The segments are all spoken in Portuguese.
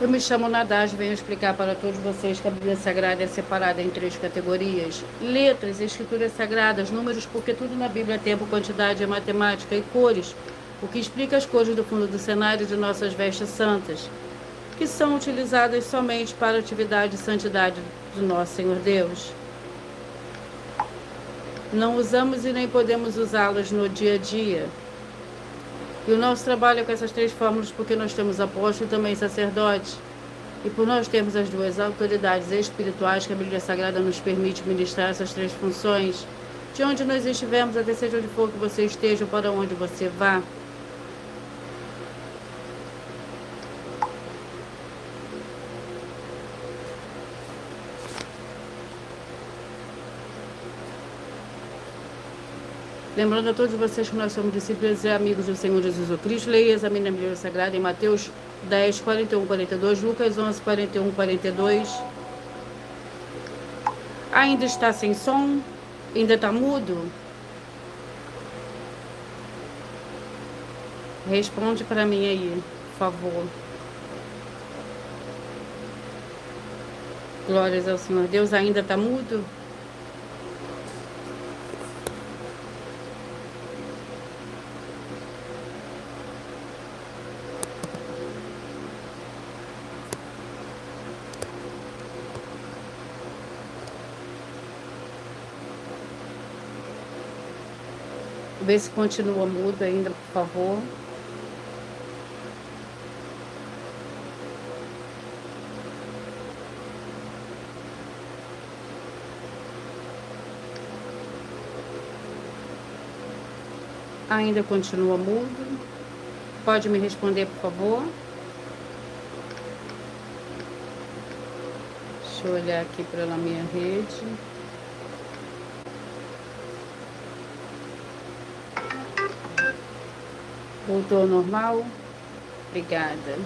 Eu me chamo Nadaj, venho explicar para todos vocês que a Bíblia Sagrada é separada em 3 categorias: letras, escrituras sagradas, números, porque tudo na Bíblia é tempo, quantidade, é matemática, e cores, o que explica as cores do fundo do cenário de nossas vestes santas, que são utilizadas somente para a atividade e santidade do nosso Senhor Deus. Não usamos e nem podemos usá-las no dia a dia. E o nosso trabalho é com essas 3 fórmulas porque nós temos apóstolo e também sacerdote. E por nós termos as 2 autoridades espirituais que a Bíblia Sagrada nos permite ministrar essas 3 funções, de onde nós estivermos, até seja onde for que você esteja ou para onde você vá. Lembrando a todos vocês que nós somos discípulos e amigos do Senhor Jesus Cristo, leia e examine a Bíblia Sagrada em Mateus 10, 41, 42, Lucas 11, 41, 42. Ainda está sem som? Ainda está mudo? Responde para mim aí, por favor. Glórias ao Senhor Deus, ainda está mudo? Vê se continua mudo ainda, por favor. Ainda continua mudo. Pode me responder, por favor? Deixa eu olhar aqui pela minha rede. Voltou ao normal? Obrigada.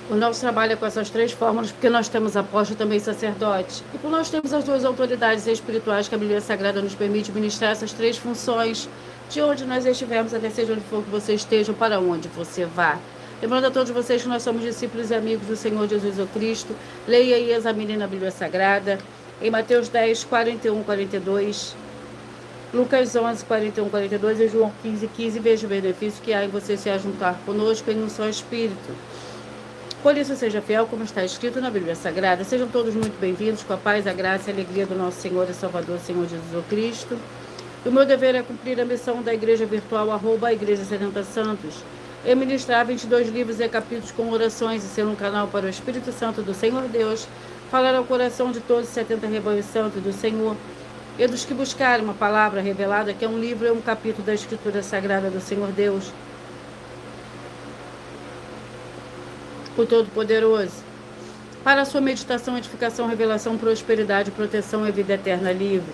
O nosso trabalho é com essas 3 fórmulas, porque nós temos apóstolo e também sacerdote. E por nós temos as 2 autoridades espirituais que a Bíblia Sagrada nos permite ministrar essas 3 funções, de onde nós estivermos, até seja onde for que você esteja, ou para onde você vá. Lembrando a todos vocês que nós somos discípulos e amigos do Senhor Jesus Cristo, leia e examine na Bíblia Sagrada, em Mateus 10, 41, 42, Lucas 11, 41, 42 e João 15, 15, veja o benefício que há em você se ajuntar conosco em um só Espírito. Por isso, seja fiel como está escrito na Bíblia Sagrada. Sejam todos muito bem-vindos, com a paz, a graça e a alegria do nosso Senhor e Salvador, Senhor Jesus Cristo. O meu dever é cumprir a missão da Igreja Virtual, @ Igreja 70 Santos, e ministrar 22 livros e capítulos com orações e ser um canal para o Espírito Santo do Senhor Deus, falar ao coração de todos os 70 rebanhos santos do Senhor, e dos que buscarem uma palavra revelada, que é um livro e um capítulo da Escritura Sagrada do Senhor Deus, o Todo-Poderoso, para a sua meditação, edificação, revelação, prosperidade, proteção e vida eterna livre.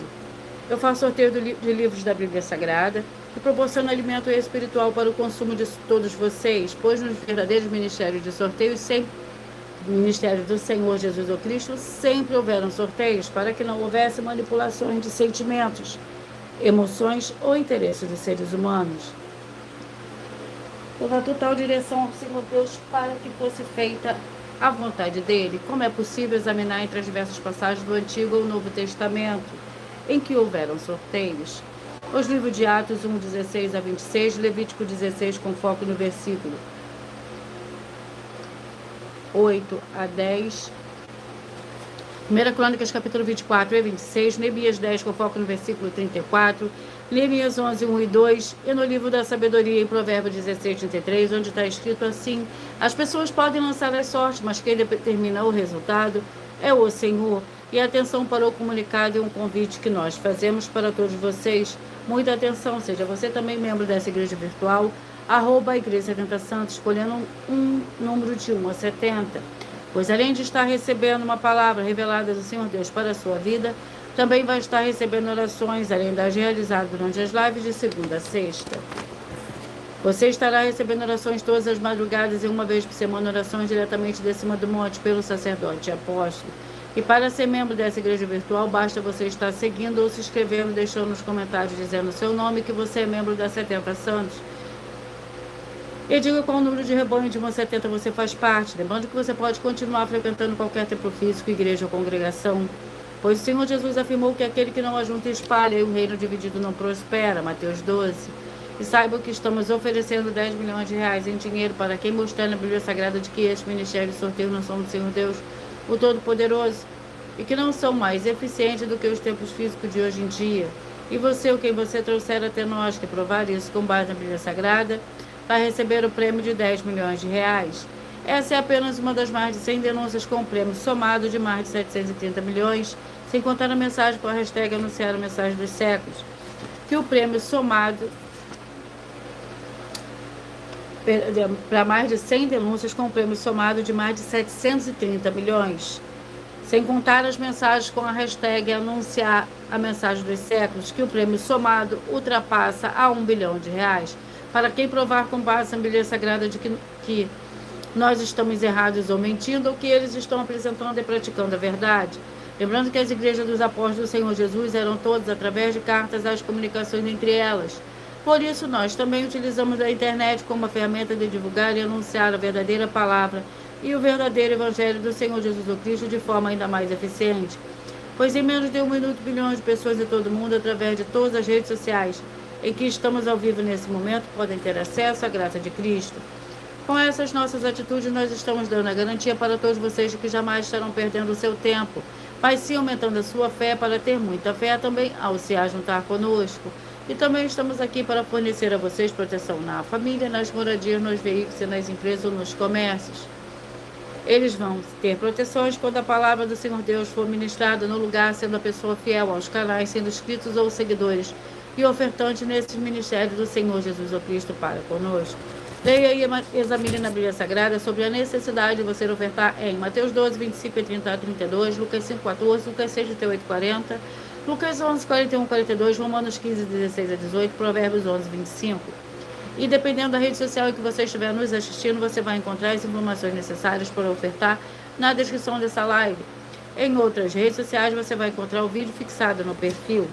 Eu faço sorteio de livros da Bíblia Sagrada e proporciono alimento espiritual para o consumo de todos vocês, pois nos verdadeiros ministérios de sorteio, sempre Ministério do Senhor Jesus Cristo, sempre houveram sorteios para que não houvesse manipulações de sentimentos, emoções ou interesses dos seres humanos. Toda a total direção ao Senhor Deus para que fosse feita a vontade dele. Como é possível examinar entre as diversas passagens do Antigo ou Novo Testamento em que houveram sorteios? Os livros de Atos 1, 16 a 26, Levítico 16, com foco no versículo 8 a 10, 1 Crônicas, capítulo 24 e 26, Neemias 10, com foco no versículo 34, Neemias 11, 1 e 2, e no livro da sabedoria, em Provérbios 16, 33, onde está escrito assim: as pessoas podem lançar as sortes, mas quem determina o resultado é o Senhor. E atenção para o comunicado e um convite que nós fazemos para todos vocês. Muita atenção, seja você também membro dessa igreja virtual, @ Igreja 70 Santos, escolhendo um número de 1 a 70. Pois além de estar recebendo uma palavra revelada do Senhor Deus para a sua vida, também vai estar recebendo orações, além das realizadas durante as lives de segunda a sexta. Você estará recebendo orações todas as madrugadas e uma vez por semana, orações diretamente de cima do monte pelo sacerdote e apóstolo. E para ser membro dessa igreja virtual, basta você estar seguindo ou se inscrevendo, deixando nos comentários dizendo o seu nome que você é membro da 70 Santos. E diga qual número de rebanho de uma 70 você faz parte. Lembrando que você pode continuar frequentando qualquer templo físico, igreja ou congregação. Pois o Senhor Jesus afirmou que aquele que não ajunta e espalha, e o reino dividido não prospera. Mateus 12. E saibam que estamos oferecendo 10 milhões de reais em dinheiro para quem mostrar na Bíblia Sagrada de que este ministério de sorteio não são do Senhor Deus, o Todo-Poderoso, e que não são mais eficientes do que os templos físicos de hoje em dia. E você, ou quem você trouxer até nós, que provar isso com base na Bíblia Sagrada, vai receber o prêmio de 10 milhões de reais. Essa é apenas uma das mais de 100 denúncias com um prêmio somado de mais de 730 milhões, sem contar a mensagem com a hashtag anunciar a mensagem dos séculos, que o prêmio somado para mais de 100 denúncias com um prêmio somado de mais de 730 milhões, sem contar as mensagens com a hashtag anunciar a mensagem dos séculos, que o prêmio somado ultrapassa a 1 bilhão de reais. Para quem provar com base na Bíblia Sagrada de que nós estamos errados ou mentindo, ou que eles estão apresentando e praticando a verdade. Lembrando que as igrejas dos apóstolos do Senhor Jesus eram todas através de cartas às comunicações entre elas. Por isso, nós também utilizamos a internet como uma ferramenta de divulgar e anunciar a verdadeira palavra e o verdadeiro evangelho do Senhor Jesus Cristo de forma ainda mais eficiente. Pois em menos de 1 minuto, bilhões de pessoas de todo o mundo, através de todas as redes sociais em que estamos ao vivo nesse momento, podem ter acesso à graça de Cristo. Com essas nossas atitudes, nós estamos dando a garantia para todos vocês de que jamais estarão perdendo o seu tempo, mas sim aumentando a sua fé para ter muita fé também ao se ajuntar conosco. E também estamos aqui para fornecer a vocês proteção na família, nas moradias, nos veículos e nas empresas ou nos comércios. Eles vão ter proteções quando a palavra do Senhor Deus for ministrada no lugar, sendo a pessoa fiel aos canais, sendo inscritos ou seguidores e ofertante nesses ministérios do Senhor Jesus Cristo para conosco. Leia e examine na Bíblia Sagrada sobre a necessidade de você ofertar em Mateus 12, 25 e 30 a 32, Lucas 5, 14, Lucas 6, 38 e 40, Lucas 11, 41 42, Romanos 15, 16 a 18, Provérbios 11, 25. E dependendo da rede social em que você estiver nos assistindo, você vai encontrar as informações necessárias para ofertar na descrição dessa live. Em outras redes sociais, você vai encontrar o vídeo fixado no perfil.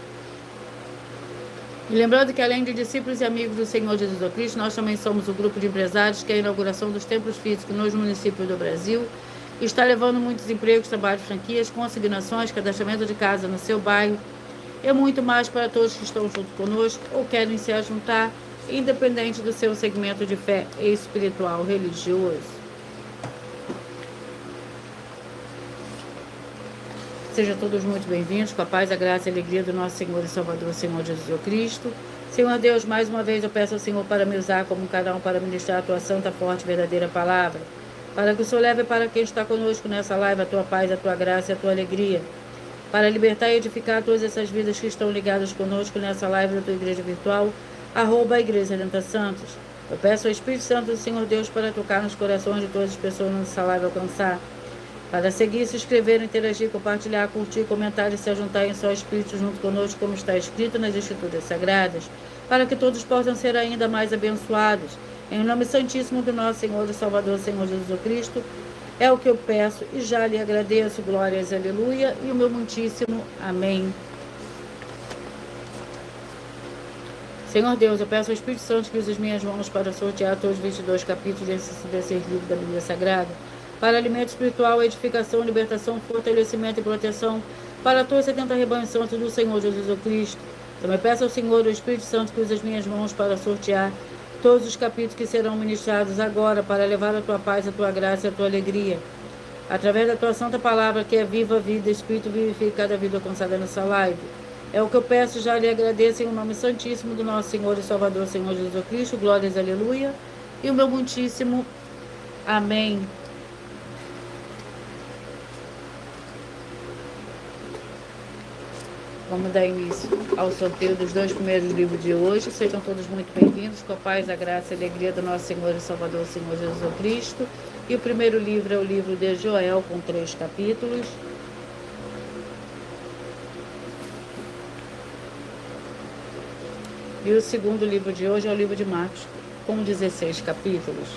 E lembrando que além de discípulos e amigos do Senhor Jesus Cristo, nós também somos o grupo de empresários que a inauguração dos templos físicos nos municípios do Brasil está levando muitos empregos, trabalhos, franquias, consignações, cadastramento de casa no seu bairro e muito mais para todos que estão junto conosco ou querem se ajuntar, independente do seu segmento de fé espiritual religioso. Sejam todos muito bem-vindos, com a paz, a graça e a alegria do nosso Senhor e Salvador, Senhor Jesus Cristo. Senhor Deus, mais uma vez eu peço ao Senhor para me usar como um canal para ministrar a tua santa, forte e verdadeira palavra, para que o Senhor leve para quem está conosco nessa live a tua paz, a tua graça e a tua alegria, para libertar e edificar todas essas vidas que estão ligadas conosco nessa live da tua igreja virtual, @Igreja 70 Santos. Eu peço ao Espírito Santo do Senhor Deus para tocar nos corações de todas as pessoas nessa live alcançar, para seguir, se inscrever, interagir, compartilhar, curtir, comentar e se ajuntar em só espírito junto conosco, como está escrito nas Escrituras Sagradas, para que todos possam ser ainda mais abençoados. Em nome santíssimo do nosso Senhor e Salvador, Senhor Jesus Cristo, é o que eu peço e já lhe agradeço. Glórias, aleluia, e o meu muitíssimo amém. Senhor Deus, eu peço ao Espírito Santo que use as minhas mãos para sortear todos os 22 capítulos desse livro da Bíblia Sagrada, para alimento espiritual, edificação, libertação, fortalecimento e proteção para todos os 70 rebanhos santos do Senhor Jesus Cristo. Também peço ao Senhor, o Espírito Santo, que use as minhas mãos para sortear todos os capítulos que serão ministrados agora, para levar a tua paz, a tua graça e a tua alegria, através da tua santa palavra, que é viva vida, Espírito vivifica cada vida alcançada nessa live. É o que eu peço, já lhe agradeço em nome santíssimo do nosso Senhor e Salvador, Senhor Jesus Cristo. Glórias, aleluia, e o meu muitíssimo amém. Vamos dar início ao sorteio dos 2 primeiros livros de hoje. Sejam todos muito bem-vindos, com a paz, a graça e a alegria do nosso Senhor e Salvador, Senhor Jesus Cristo. E o primeiro livro é o livro de Joel, com 3 capítulos. E o segundo livro de hoje é o livro de Marcos, com 16 capítulos.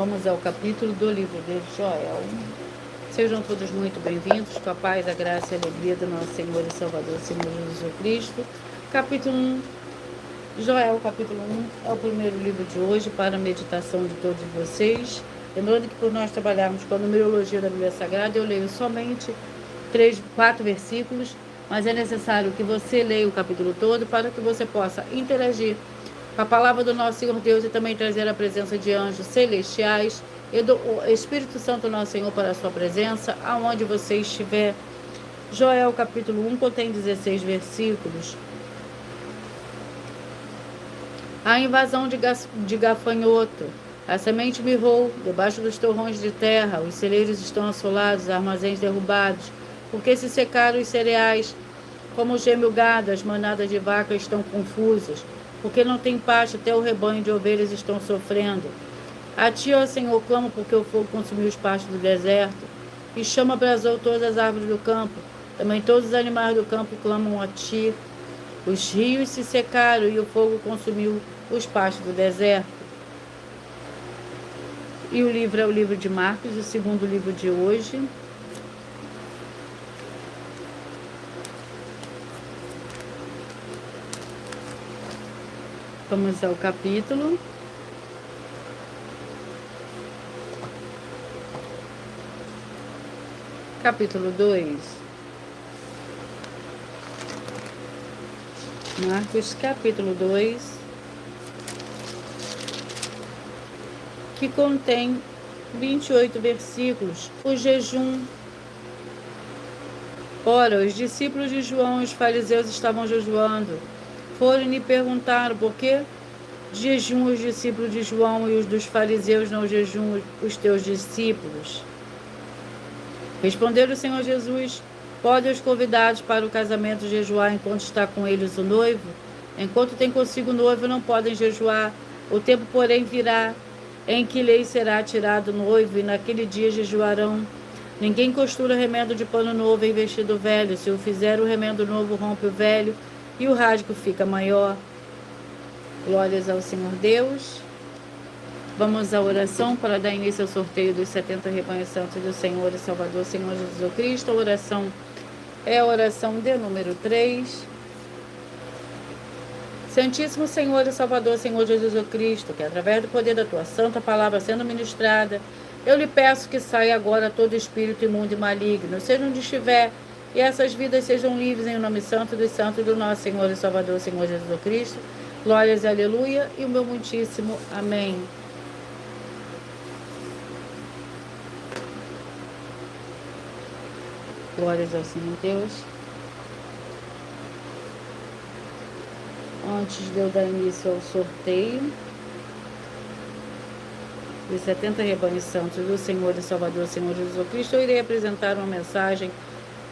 Vamos ao capítulo do livro de Joel. Sejam todos muito bem-vindos, com a paz, a graça e a alegria do nosso Senhor e Salvador, Senhor Jesus Cristo. Capítulo 1, Joel, capítulo 1, é o primeiro livro de hoje para a meditação de todos vocês. Lembrando que por nós trabalharmos com a numerologia da Bíblia Sagrada, eu leio somente 4 versículos, mas é necessário que você leia o capítulo todo para que você possa interagir com a palavra do nosso Senhor Deus e também trazer a presença de anjos celestiais e do Espírito Santo nosso Senhor para a sua presença, aonde você estiver. Joel capítulo 1 contém 16 versículos. A invasão de gafanhoto. A semente mirrou debaixo dos torrões de terra, os celeiros estão assolados, armazéns derrubados, porque se secaram os cereais, como geme o gado, as manadas de vaca estão confusas, porque não tem pasto, até o rebanho de ovelhas estão sofrendo. A ti, ó Senhor, clamo, porque o fogo consumiu os pastos do deserto, e chama abrasou todas as árvores do campo. Também todos os animais do campo clamam a ti. Os rios se secaram e o fogo consumiu os pastos do deserto. E o livro é o livro de Marcos, o segundo livro de hoje. Vamos ao capítulo. Capítulo 2. Marcos, capítulo 2. Que contém 28 versículos. O jejum. Ora, os discípulos de João e os fariseus estavam jejuando. Foram e lhe perguntaram por que jejum os discípulos de João e os dos fariseus não jejum os teus discípulos? Respondeu o Senhor Jesus: podem os convidados para o casamento jejuar enquanto está com eles o noivo? Enquanto tem consigo o noivo, não podem jejuar. O tempo, porém, virá em que lhes será tirado o noivo, e naquele dia jejuarão. Ninguém costura remendo de pano novo em vestido velho. Se o fizer, o remendo novo rompe o velho, e o rasgo fica maior. Glórias ao Senhor Deus. Vamos à oração para dar início ao sorteio dos 70 rebanhos santos do Senhor e Salvador, Senhor Jesus Cristo. A oração é a oração de número 3. Santíssimo Senhor e Salvador, Senhor Jesus Cristo, que através do poder da Tua Santa Palavra sendo ministrada, eu lhe peço que saia agora todo espírito imundo e maligno, seja onde estiver, e essas vidas sejam livres em nome santo dos santos do nosso Senhor e Salvador, Senhor Jesus Cristo. Glórias e aleluia, e o meu muitíssimo amém. Glórias ao Senhor Deus. Antes de eu dar início ao sorteio dos 70 rebanhos santos do Senhor e Salvador, Senhor Jesus Cristo, eu irei apresentar uma mensagem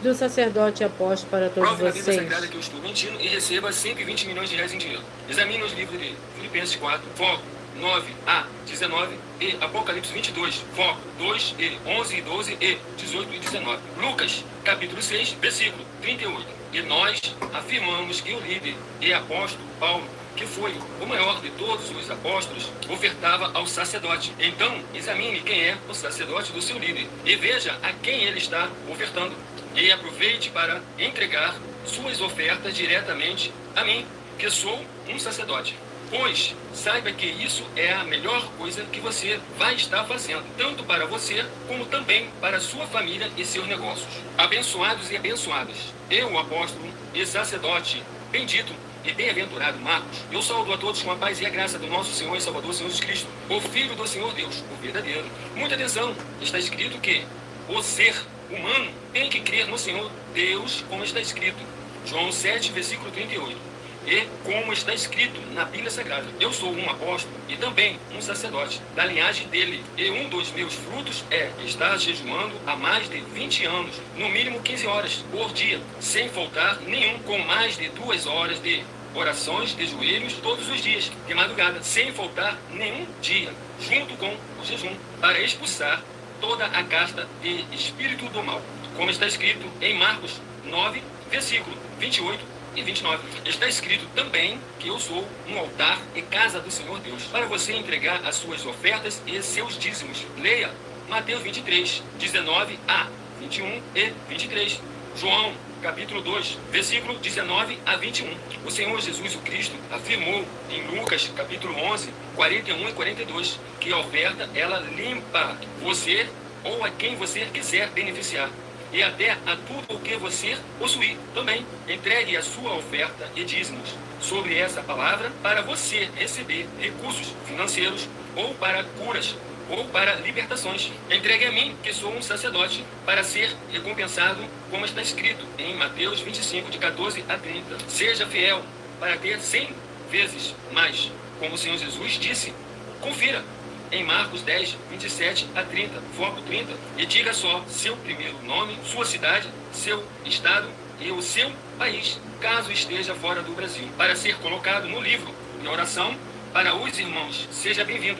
do sacerdote e apóstolo para todos vocês. Prove na Bíblia Sagrada vocês. que eu estou mentindo e receba 120 milhões de reais em dinheiro. Examine os livros de Filipenses 4, foco 9 a 19 e Apocalipse 22, foco 2 e 11 e 12 e 18 e 19. Lucas, capítulo 6, versículo 38. E nós afirmamos que o líder e apóstolo Paulo, que foi o maior de todos os apóstolos, ofertava ao sacerdote. Então, examine quem é o sacerdote do seu líder e veja a quem ele está ofertando. E aproveite para entregar suas ofertas diretamente a mim, que sou um sacerdote. Pois saiba que isso é a melhor coisa que você vai estar fazendo, tanto para você como também para sua família e seus negócios. Abençoados e abençoadas, eu, apóstolo e sacerdote bendito e bem-aventurado Marcos, eu saúdo a todos com a paz e a graça do nosso Senhor e Salvador, Senhor Jesus Cristo, o Filho do Senhor Deus, o verdadeiro. Muita atenção, está escrito que o ser humano tem que crer no Senhor Deus, como está escrito, João 7, versículo 38. E como está escrito na Bíblia Sagrada, eu sou um apóstolo e também um sacerdote da linhagem dele. E um dos meus frutos é estar jejuando há mais de 20 anos, no mínimo 15 horas por dia, sem faltar nenhum, com mais de 2 horas de orações de joelhos todos os dias, de madrugada, sem faltar nenhum dia, junto com o jejum, para expulsar toda a casta de espírito do mal. Como está escrito em Marcos 9, versículo 28 e 29. Está escrito também que eu sou um altar e casa do Senhor Deus, para você entregar as suas ofertas e seus dízimos. Leia Mateus 23, 19 a 21 e 23. João, capítulo 2, versículo 19 a 21. O Senhor Jesus o Cristo afirmou em Lucas, capítulo 11, 41 e 42, que a oferta, ela limpa você ou a quem você quiser beneficiar, e até a tudo o que você possuir também. Entregue a sua oferta e dízimos sobre essa palavra para você receber recursos financeiros ou para curas ou para libertações. Entregue a mim, que sou um sacerdote, para ser recompensado, como está escrito em Mateus 25, de 14 a 30. Seja fiel para ter 100 vezes mais, como o Senhor Jesus disse. Confira em Marcos 10, 27 a 30, foco 30, e diga só seu primeiro nome, sua cidade, seu estado e o seu país, caso esteja fora do Brasil, para ser colocado no livro de oração para os irmãos. Seja bem-vindo.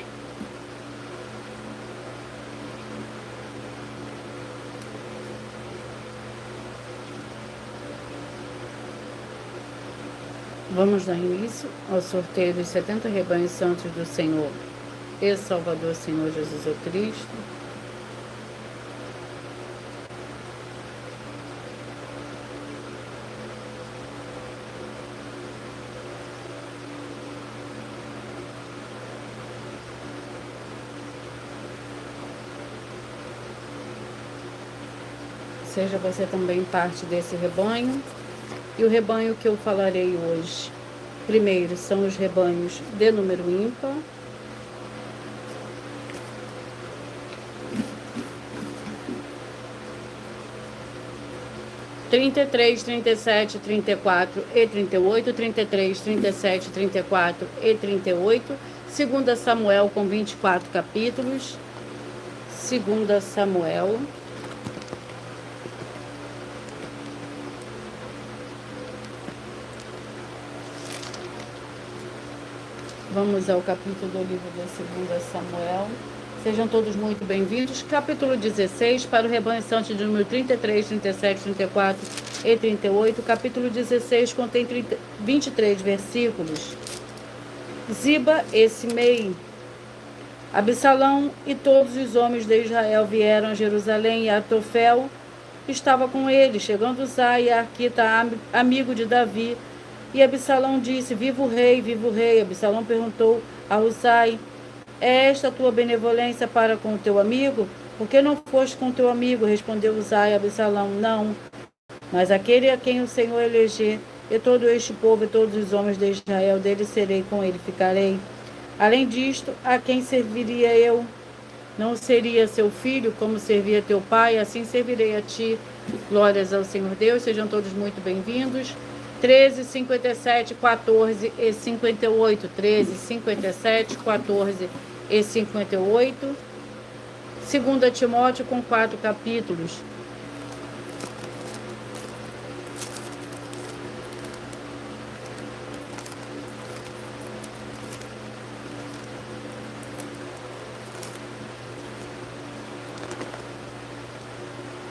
Vamos dar início ao sorteio dos 70 rebanhos santos do Senhor e Salvador Senhor Jesus o Cristo. Seja você também parte desse rebanho. E o rebanho que eu falarei hoje, primeiro, são os rebanhos de número ímpar. Trinta e três, 37, 34 e 38, 33, 37, 34 e 38, 2 Samuel com 24 capítulos, 2 Samuel. Vamos ao capítulo do livro de 2 Samuel. Sejam todos muito bem-vindos. Capítulo 16, para o rebanho santo de número 33, 37, 34 e 38. Capítulo 16 contém 23 versículos. Ziba e Simei. Absalão e todos os homens de Israel vieram a Jerusalém, e Atofel estava com eles. Chegando Uzai e Arquita, amigo de Davi, e Absalão disse: viva o rei, viva o rei. Absalão perguntou a Uzai: é esta a tua benevolência para com o teu amigo? Por que não foste com o teu amigo? Respondeu Uzai a Absalão: não, mas aquele a quem o Senhor eleger, e todo este povo e todos os homens de Israel, dele serei, com ele ficarei. Além disto, a quem serviria eu? Não seria seu filho, como servia teu pai? Assim servirei a ti. Glórias ao Senhor Deus. Sejam todos muito bem-vindos. 13, 57, 14 e 58. 13, 57, 14 e 58. 2 Timóteo com 4 capítulos.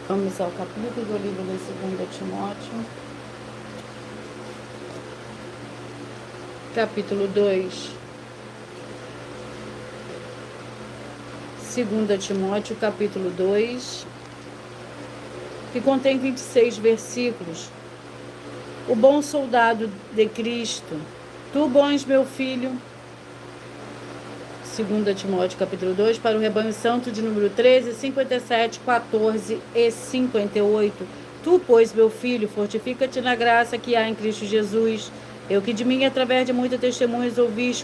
Vamos ao capítulo do livro de 2 Timóteo. Capítulo 2. 2 Timóteo, capítulo 2, que contém 26 versículos. O bom soldado de Cristo, tu bons, meu filho. 2 Timóteo, capítulo 2, para o rebanho santo de número 13, 57, 14 e 58. Tu, pois, meu filho, fortifica-te na graça que há em Cristo Jesus. Eu que de mim, através de muitas testemunhas ouviste,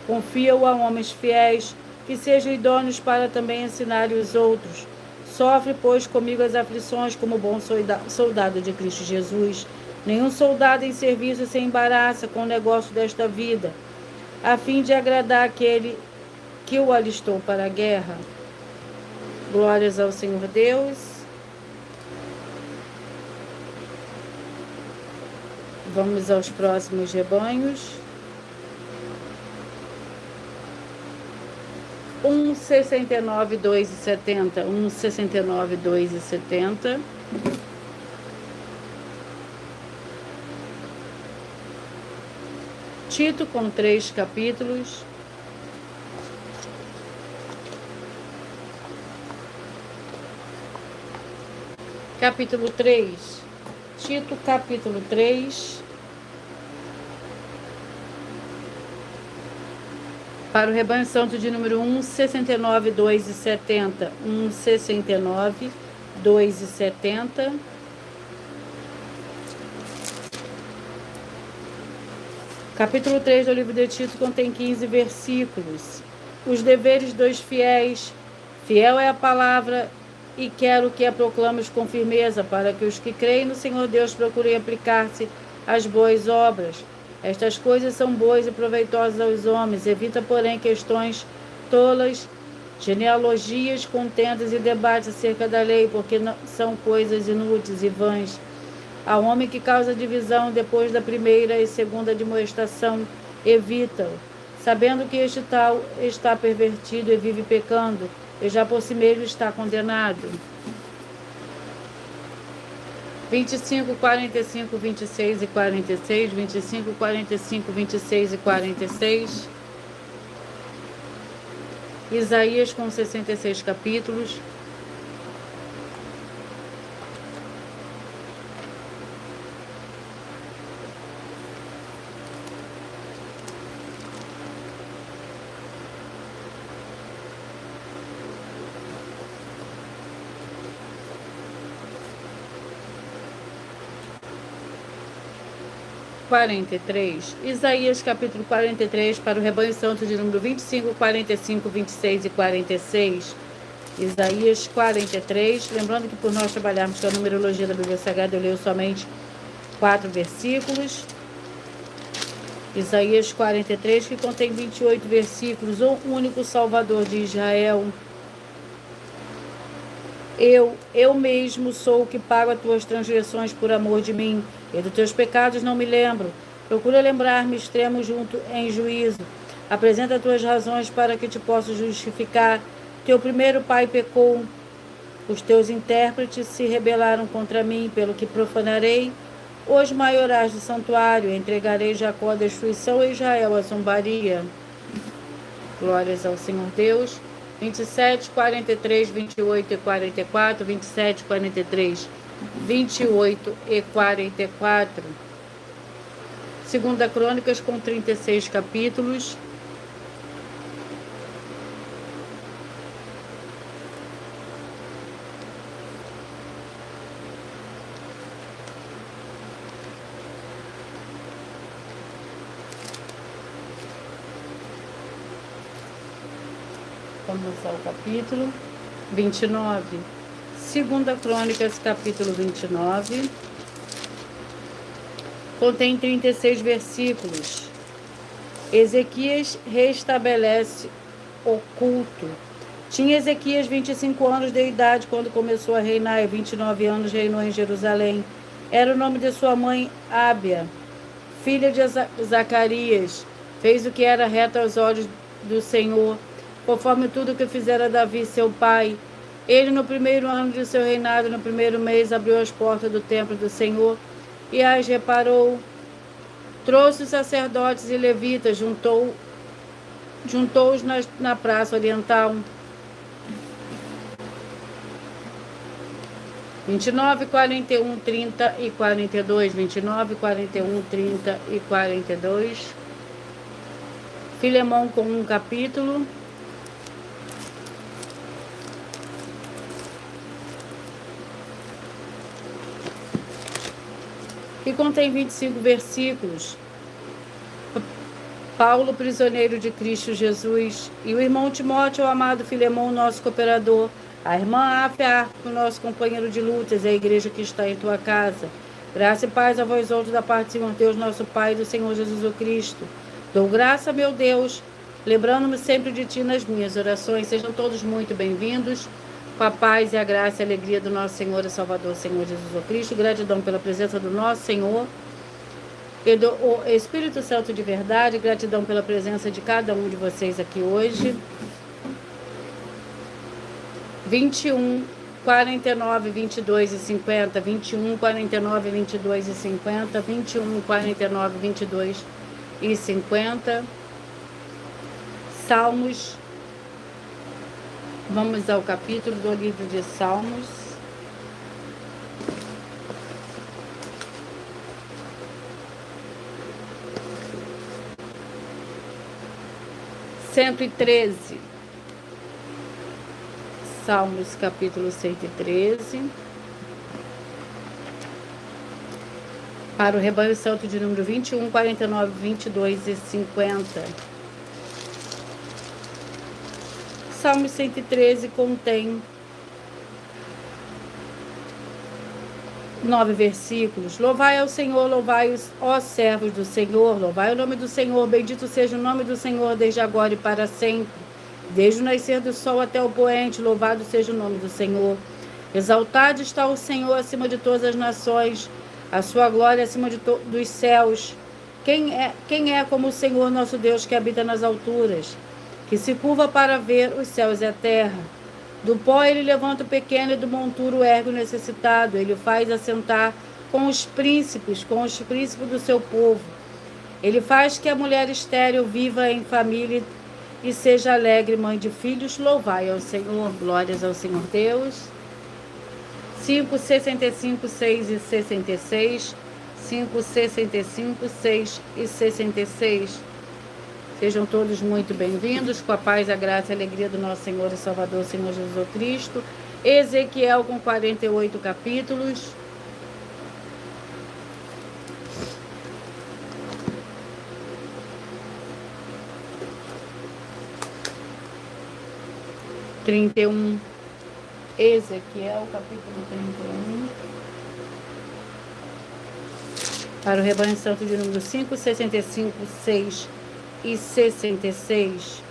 confia-o a homens fiéis, que sejam idôneos para também ensinar os outros. Sofre, pois, comigo as aflições como bom soldado de Cristo Jesus. Nenhum soldado em serviço se embaraça com o negócio desta vida, a fim de agradar aquele que o alistou para a guerra. Glórias ao Senhor Deus. Vamos aos próximos rebanhos. 1,69, 2,70. 1,69, 2,70. Tito, com 3 capítulos. Capítulo 3. Tito, capítulo 3. Para o rebanho santo de número 169, 2 e 70. 169, 2 e 70. Capítulo 3 do livro de Tito contém 15 versículos. Os deveres dos fiéis. Fiel é a palavra e quero que a proclames com firmeza, para que os que creem no Senhor Deus procurem aplicar-se às boas obras. Estas coisas são boas e proveitosas aos homens. Evita, porém, questões tolas, genealogias, contendas e debates acerca da lei, porque são coisas inúteis e vãs. Ao homem que causa divisão depois da primeira e segunda admoestação, evita-o, sabendo que este tal está pervertido e vive pecando, e já por si mesmo está condenado. 25, 45, 26 e 46, 25, 45, 26 e 46. Isaías com 66 capítulos. Isaías capítulo 43, para o rebanho santo de número 25, 45, 26 e 46. Isaías 43, lembrando que por nós trabalharmos com a numerologia da Bíblia Sagrada, eu leio somente 4 versículos. Isaías 43, que contém 28 versículos, o único Salvador de Israel. Eu mesmo sou o que pago as tuas transgressões por amor de mim, e dos teus pecados não me lembro. Procura lembrar-me, extremo junto em juízo. Apresenta as tuas razões para que te possa justificar. Teu primeiro pai pecou. Os teus intérpretes se rebelaram contra mim, pelo que profanarei os maiorais do santuário. Entregarei Jacó à destruição e Israel à zombaria. Glórias ao Senhor Deus. 27, 43, 28 e 44, 27, 43, 28 e 44. Segunda Crônicas com 36 capítulos. Vamos ao capítulo 29. Segunda Crônicas, capítulo 29. Contém 36 versículos. Ezequias restabelece o culto. Tinha Ezequias 25 anos de idade quando começou a reinar, e 29 anos reinou em Jerusalém. Era o nome de sua mãe Ábia, filha de Zacarias. Fez o que era reto aos olhos do Senhor, conforme tudo que fizera Davi, seu pai. Ele, no primeiro ano de seu reinado, no primeiro mês, abriu as portas do templo do Senhor e as reparou. Trouxe os sacerdotes e levitas, juntou-os na praça oriental. 29, 41, 30 e 42. 29, 41, 30 e 42. Filemão com um capítulo. Que contém 25 versículos. Paulo, prisioneiro de Cristo Jesus, e o irmão Timóteo, o amado Filemão, nosso cooperador, a irmã Áfia, o nosso companheiro de lutas, e a igreja que está em tua casa. Graça e paz a vós outros da parte do Senhor Deus, nosso Pai, e do Senhor Jesus o Cristo. Dou graça, meu Deus, lembrando-me sempre de ti nas minhas orações. Sejam todos muito bem-vindos. Com a paz e a graça e a alegria do nosso Senhor e Salvador, Senhor Jesus o Cristo. Gratidão pela presença do nosso Senhor e do Espírito Santo de verdade. Gratidão pela presença de cada um de vocês aqui hoje. 21, 49, 22 e 50. 21, 49, 22 e 50. 21, 49, 22 e 50. Salmos. Vamos ao capítulo do livro de Salmos. Salmos, capítulo 113. Para o rebanho santo de número 21, 49, 22 e 50. Salmo 113 contém 9 versículos. Louvai ao Senhor, louvai ó servos do Senhor, louvai o nome do Senhor, bendito seja o nome do Senhor desde agora e para sempre. Desde o nascer do sol até o poente, louvado seja o nome do Senhor. Exaltado está o Senhor acima de todas as nações, a sua glória acima dos céus. Quem é como o Senhor nosso Deus, que habita nas alturas, que se curva para ver os céus e a terra? Do pó ele levanta o pequeno e do monturo ergue o necessitado. Ele o faz assentar com os príncipes do seu povo. Ele faz que a mulher estéril viva em família e seja alegre, mãe de filhos. Louvai ao Senhor. Glórias ao Senhor Deus. 5, 65, 6 e 66. 5, 65, 6 e 66. Sejam todos muito bem-vindos, com a paz, a graça e a alegria do nosso Senhor e Salvador, Senhor Jesus Cristo. Ezequiel com 48 capítulos. Ezequiel, capítulo 31. Para o rebanho santo de número 5, 65, 6 e 66.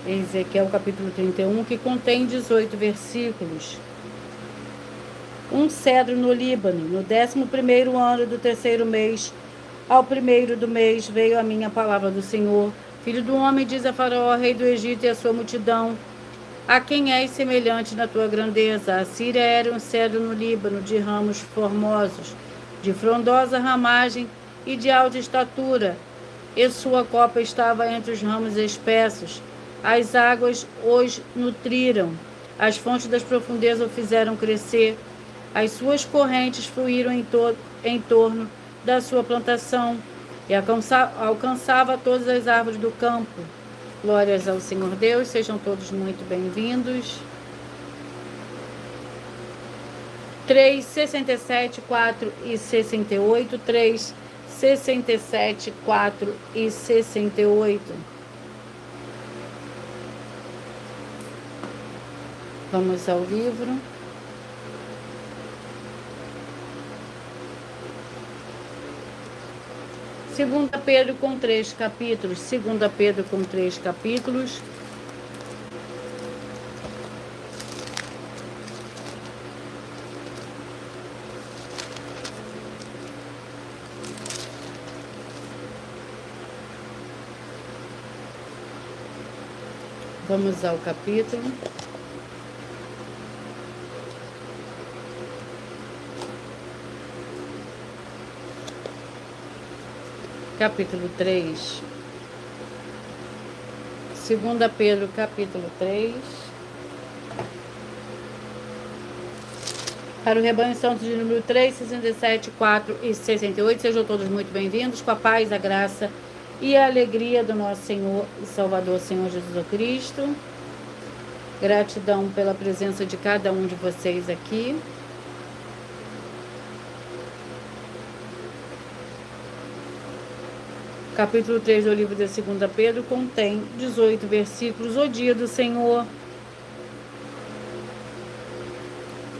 Ezequiel capítulo 31, que contém 18 versículos. Um cedro no Líbano, no 11º ano do 3º mês, ao 1º do mês, veio a minha palavra do Senhor. Filho do homem, diz a Faraó, rei do Egito, e a sua multidão: a quem és semelhante na tua grandeza? A Síria era um cedro no Líbano, de ramos formosos, de frondosa ramagem e de alta estatura, e sua copa estava entre os ramos espessos. As águas os nutriram, as fontes das profundezas o fizeram crescer, as suas correntes fluíram em torno da sua plantação, e alcançava todas as árvores do campo. Glórias ao Senhor Deus, sejam todos muito bem-vindos. 3, 67, 4 e 68. 3, 67, 4 e 68. Vamos ao livro. Segunda Pedro com 3 capítulos. Segunda Pedro com 3 capítulos. Vamos ao capítulo. Capítulo 3. 2 Pedro, capítulo 3. Para o rebanho santo de número 3, 67, 4 e 68. Sejam todos muito bem-vindos, com a paz, a graça e a alegria do nosso Senhor e Salvador, Senhor Jesus Cristo. Gratidão pela presença de cada um de vocês aqui. Capítulo 3 do livro de 2 Pedro contém 18 versículos. O dia do Senhor.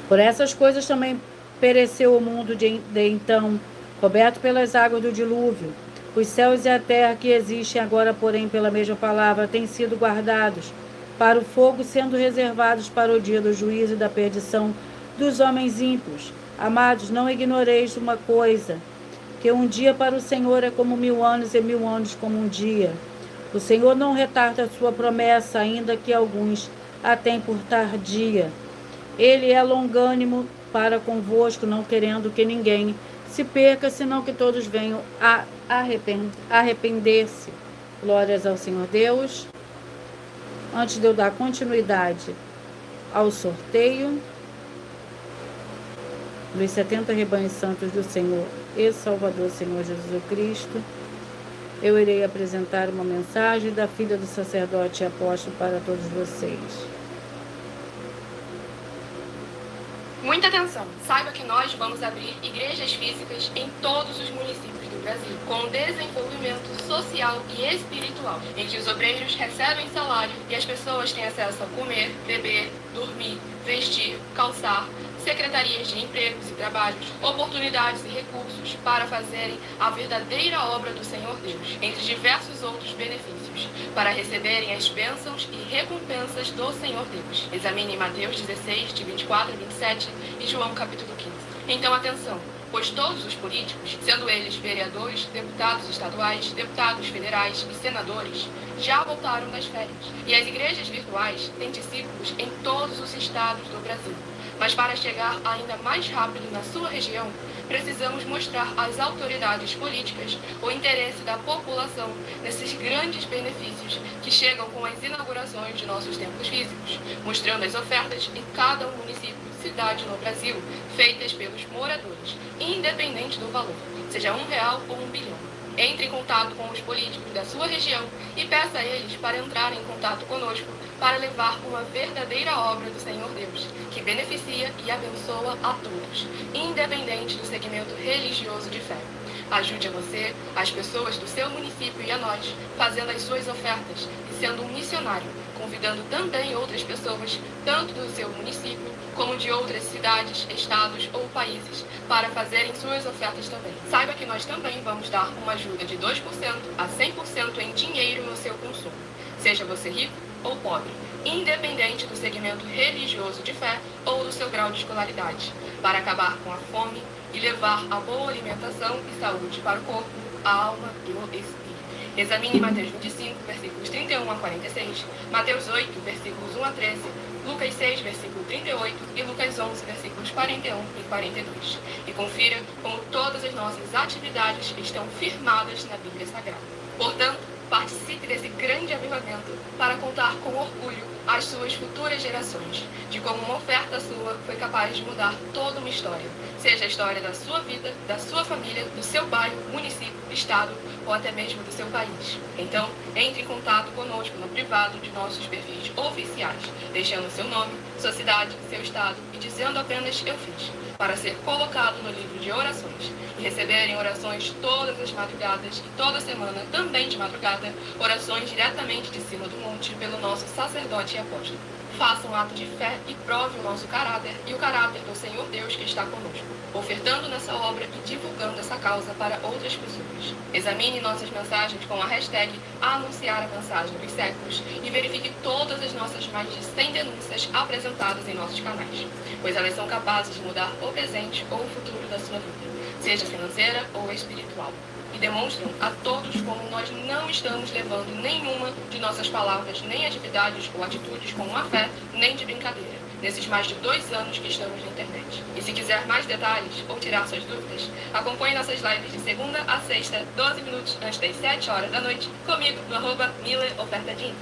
Por essas coisas também pereceu o mundo de então, coberto pelas águas do dilúvio. Os céus e a terra que existem agora, porém, pela mesma palavra, têm sido guardados para o fogo, sendo reservados para o dia do juízo e da perdição dos homens ímpios. Amados, não ignoreis uma coisa, que um dia para o Senhor é como 1000 anos e 1000 anos como um dia. O Senhor não retarda a sua promessa, ainda que alguns a tenham por tardia. Ele é longânimo para convosco, não querendo que ninguém se perca, senão que todos venham a arrepender-se. Glórias ao Senhor Deus. Antes de eu dar continuidade ao sorteio dos 70 rebanhos santos do Senhor e Salvador Senhor Jesus Cristo, eu irei apresentar uma mensagem da filha do sacerdote e apóstolo para todos vocês. Muita atenção! Saiba que nós vamos abrir igrejas físicas em todos os municípios do Brasil, com desenvolvimento social e espiritual, em que os obreiros recebem salário e as pessoas têm acesso a comer, beber, dormir, vestir, calçar, secretarias de empregos e trabalhos, oportunidades e recursos para fazerem a verdadeira obra do Senhor Deus, entre diversos outros benefícios, para receberem as bênçãos e recompensas do Senhor Deus. Examine Mateus 16, de 24 a 27 e João capítulo 15. Então, atenção! Pois todos os políticos, sendo eles vereadores, deputados estaduais, deputados federais e senadores, já voltaram das férias. E as igrejas virtuais têm discípulos em todos os estados do Brasil. Mas para chegar ainda mais rápido na sua região, precisamos mostrar às autoridades políticas o interesse da população nesses grandes benefícios que chegam com as inaugurações de nossos templos físicos, mostrando as ofertas em cada município e cidade no Brasil, feitas pelos moradores, independente do valor, seja R$1 ou R$1 bilhão. Entre em contato com os políticos da sua região e peça a eles para entrarem em contato conosco para levar uma verdadeira obra do Senhor Deus, que beneficia e abençoa a todos, independente do segmento religioso de fé. Ajude a você, as pessoas do seu município e a nós, fazendo as suas ofertas e sendo um missionário, convidando também outras pessoas, tanto do seu município como de outras cidades, estados ou países, para fazerem suas ofertas também. Saiba que nós também vamos dar uma ajuda de 2% a 100% em dinheiro no seu consumo, seja você rico ou pobre, independente do segmento religioso de fé ou do seu grau de escolaridade, para acabar com a fome e levar a boa alimentação e saúde para o corpo, a alma e o espírito. Examine Mateus 25, versículos 31 a 46, Mateus 8, versículos 1 a 13, Lucas 6, versículo 38 e Lucas 11, versículos 41 e 42. E confira como todas as nossas atividades estão firmadas na Bíblia Sagrada. Portanto, participe desse grande avivamento para contar com orgulho às suas futuras gerações de como uma oferta sua foi capaz de mudar toda uma história, seja a história da sua vida, da sua família, do seu bairro, município, estado ou até mesmo do seu país. Então, entre em contato conosco no privado de nossos perfis oficiais, deixando seu nome, sua cidade, seu estado e dizendo apenas "eu fiz", para ser colocado no livro de orações e receberem orações todas as madrugadas e toda semana, também de madrugada, orações diretamente de cima do monte pelo nosso sacerdote e apóstolo. Faça um ato de fé e prove o nosso caráter e o caráter do Senhor Deus que está conosco, ofertando nessa obra e divulgando essa causa para outras pessoas. Examine nossas mensagens com a hashtag #anunciar a mensagem dos séculos e verifique todas as nossas mais de 100 denúncias apresentadas em nossos canais, pois elas são capazes de mudar o presente ou o futuro da sua vida, seja financeira ou espiritual, e demonstram a todos como nós não estamos levando nenhuma de nossas palavras, nem atividades ou atitudes com má fé, nem de brincadeira, nesses mais de 2 anos que estamos na internet. E se quiser mais detalhes ou tirar suas dúvidas, acompanhe nossas lives de segunda a sexta, 12 minutos antes das 7 horas da noite, comigo no @MileOfertaDin.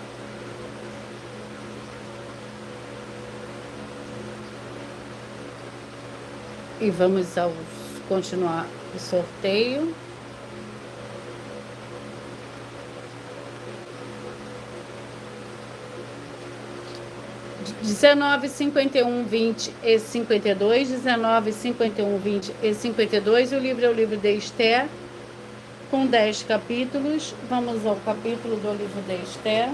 E vamos continuar o sorteio. De 19, 51, 20 e 52, 19, 51, 20 e 52. O livro é o livro de Esther, com 10 capítulos. Vamos ao capítulo do livro de Esther.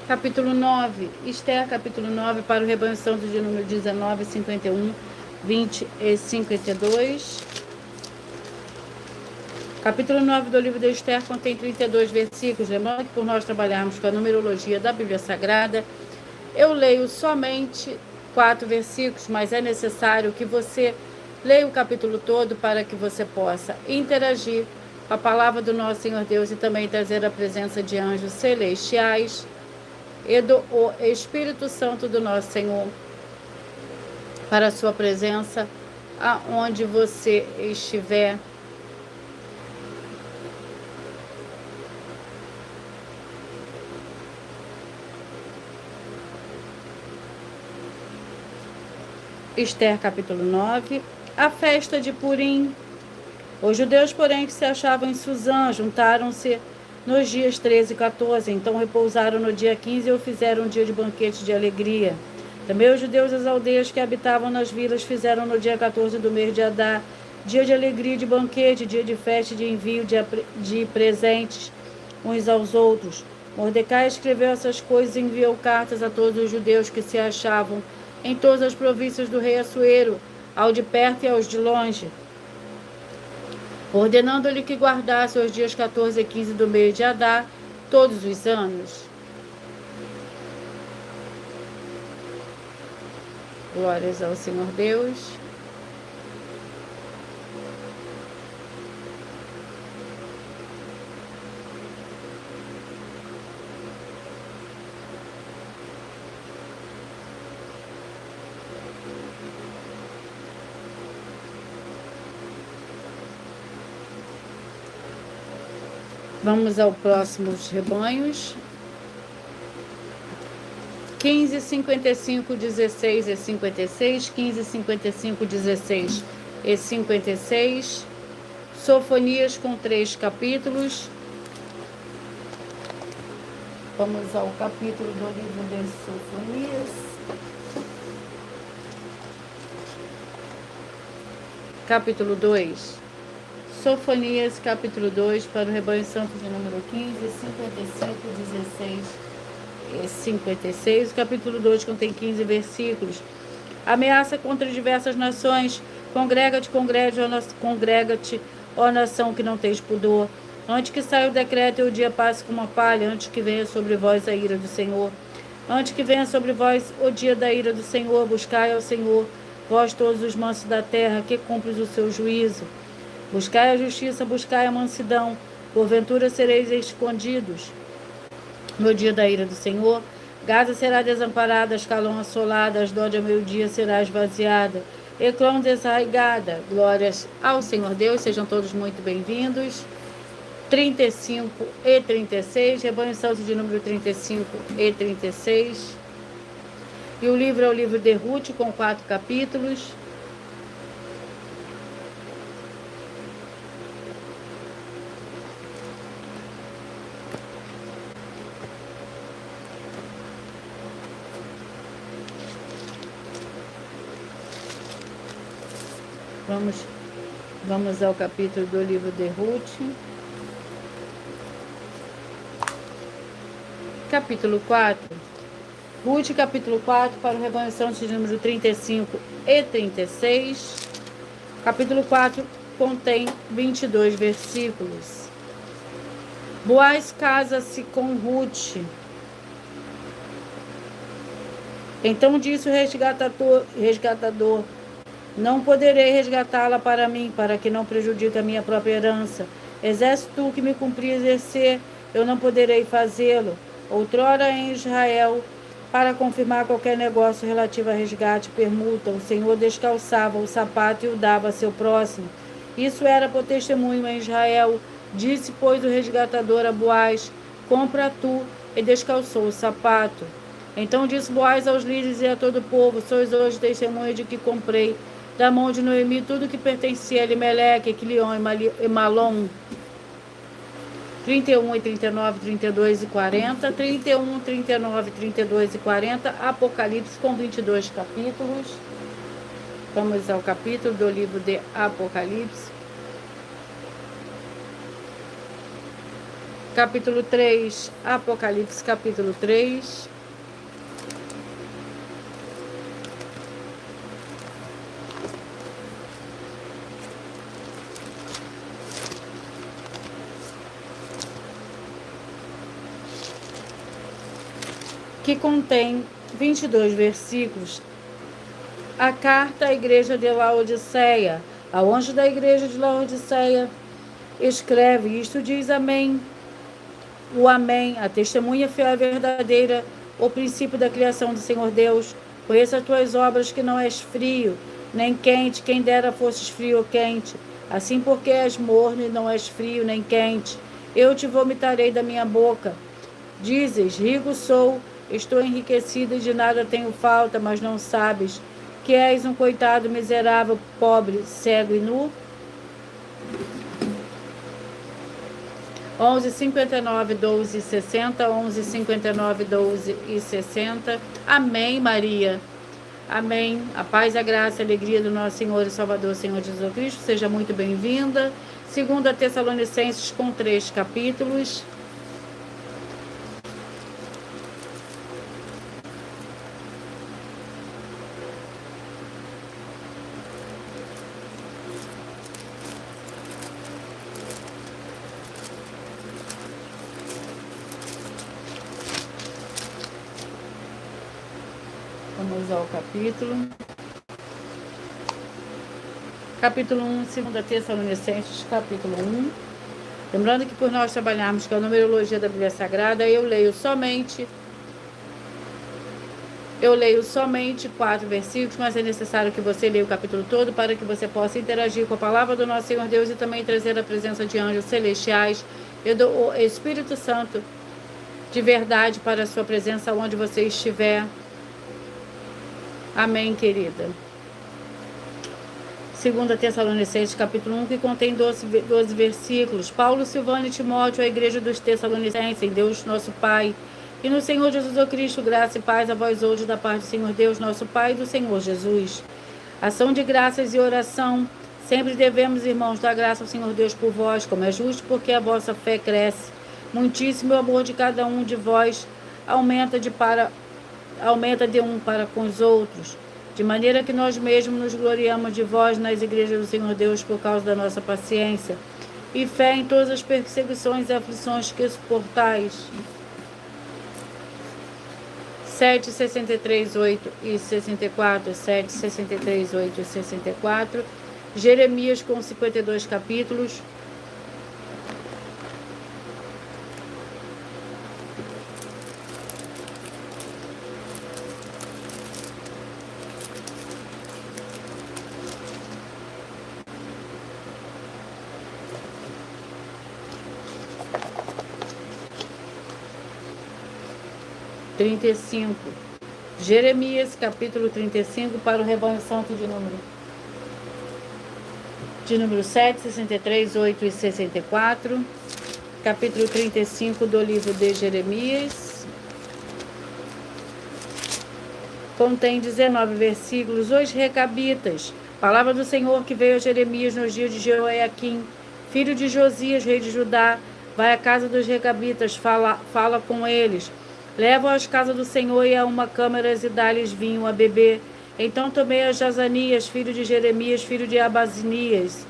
Capítulo 9, Esther, capítulo 9, para o rebanho santo de número 19, 51, 20 e 52. Capítulo 9 do livro de Esther contém 32 versículos. Lembrando que por nós trabalharmos com a numerologia da Bíblia Sagrada, eu leio somente 4 versículos, mas é necessário que você leia o capítulo todo para que você possa interagir a palavra do nosso Senhor Deus e também trazer a presença de anjos celestiais e do Espírito Santo do nosso Senhor para a sua presença aonde você estiver. Esther capítulo 9, a festa de Purim. Os judeus, porém, que se achavam em Suzã, juntaram-se nos dias 13 e 14, então repousaram no dia 15 e o fizeram um dia de banquete de alegria. Também os judeus das aldeias que habitavam nas vilas fizeram no dia 14 do mês de Adar, dia de alegria e de banquete, dia de festa e de envio de presentes uns aos outros. Mordecai escreveu essas coisas e enviou cartas a todos os judeus que se achavam em todas as províncias do rei Assuero, ao de perto e aos de longe, ordenando-lhe que guardasse os dias 14 e 15 do mês de Adar, todos os anos. Glórias ao Senhor Deus. Vamos ao próximo dos rebanhos. 15, 55, 16 e 56. 15, 55, 16 e 56. Sofonias com 3 capítulos. Vamos ao capítulo do livro de Sofonias. Capítulo 2. Sofonias, capítulo 2, para o rebanho santo de número 15, 55, 16 e 56. O capítulo 2 contém 15 versículos. Ameaça contra diversas nações. Congrega-te, congrega-te, ó nação que não tens pudor. Antes que saia o decreto e o dia passe como uma palha, antes que venha sobre vós a ira do Senhor. Antes que venha sobre vós o dia da ira do Senhor, buscai ao Senhor, vós todos os mansos da terra, que cumpres o seu juízo. Buscai a justiça, buscai a mansidão, porventura sereis escondidos. No dia da ira do Senhor, Gaza será desamparada, Ascalon assolada, Asdod ao meio-dia será esvaziada, Ecrón desarraigada. Glórias ao Senhor Deus, sejam todos muito bem-vindos. 35 e 36, rebanho santo de número 35 e 36. E o livro é o livro de Ruth, com 4 capítulos. Vamos ao capítulo do livro de Ruth. Capítulo 4. Ruth, capítulo 4, para o rebanho santo de número 35 e 36. Capítulo 4 contém 22 versículos. Boaz casa-se com Ruth. Então disse o resgatador: não poderei resgatá-la para mim, para que não prejudique a minha própria herança. Exerce tu que me cumpria exercer, eu não poderei fazê-lo. Outrora em Israel, para confirmar qualquer negócio relativo a resgate, permuta, o Senhor descalçava o sapato e o dava a seu próximo. Isso era por testemunho em Israel. Disse, pois, o resgatador a Boaz: compra tu, e descalçou o sapato. Então disse Boaz aos líderes e a todo o povo: sois hoje testemunha de que comprei da mão de Noemi tudo que pertencia a Elimeleque, Equilion e Malom. 31 e 39, 32 e 40. 31, 39, 32 e 40. Apocalipse com 22 capítulos. Vamos ao capítulo do livro de Apocalipse. Capítulo 3. Apocalipse, capítulo 3. Que contém 22 versículos. A carta à igreja de Laodiceia. Ao anjo da igreja de Laodiceia, Escreve, isto diz amém. O amém, a testemunha fiel e verdadeira, o princípio da criação do Senhor Deus. Conheça as tuas obras, que não és frio, nem quente, quem dera fosses frio ou quente. Assim porque és morno e não és frio nem quente, eu te vomitarei da minha boca. Dizes, rico sou, estou enriquecido e de nada tenho falta, mas não sabes que és um coitado miserável, pobre, cego e nu? 11:59, 12:60, 11:59, 12:60. Amém, Maria. Amém. A paz, a graça e a alegria do nosso Senhor e Salvador, Senhor Jesus Cristo, seja muito bem-vinda. 2 Tessalonicenses, com 3 capítulos. Vamos ao capítulo. Capítulo 1, 2 Tessalonicenses, capítulo 1. Lembrando que por nós trabalharmos com a numerologia da Bíblia Sagrada, eu leio somente 4 versículos, mas é necessário que você leia o capítulo todo para que você possa interagir com a palavra do nosso Senhor Deus e também trazer a presença de anjos celestiais e do Espírito Santo de verdade para a sua presença onde você estiver. Amém, querida. 2 Tessalonicenses, capítulo 1, que contém 12 versículos. Paulo, Silvano e Timóteo, a igreja dos Tessalonicenses, em Deus nosso Pai, e no Senhor Jesus o Cristo, graça e paz a vós hoje da parte do Senhor Deus, nosso Pai, e do Senhor Jesus. Ação de graças e oração. Sempre devemos, irmãos, dar graça ao Senhor Deus por vós, como é justo, porque a vossa fé cresce. Muitíssimo o amor de cada um de vós aumenta de um para com os outros, de maneira que nós mesmos nos gloriamos de vós nas igrejas do Senhor Deus por causa da nossa paciência e fé em todas as perseguições e aflições que suportais. 7, 63, 8 e 64, 7, 63, 8 e 64, Jeremias com 52 capítulos. Jeremias, capítulo 35, para o rebanho santo de número 7, 63, 8 e 64. Capítulo 35 do livro de Jeremias. Contém 19 versículos. Os recabitas. Palavra do Senhor que veio a Jeremias nos dias de Jeoiaquim, filho de Josias, rei de Judá. Vai à casa dos recabitas, fala com eles. Leva-o às casas do Senhor e a uma câmara e dá-lhes vinho a beber. Então tomei a Jazanias, filho de Jeremias, filho de Abazinias,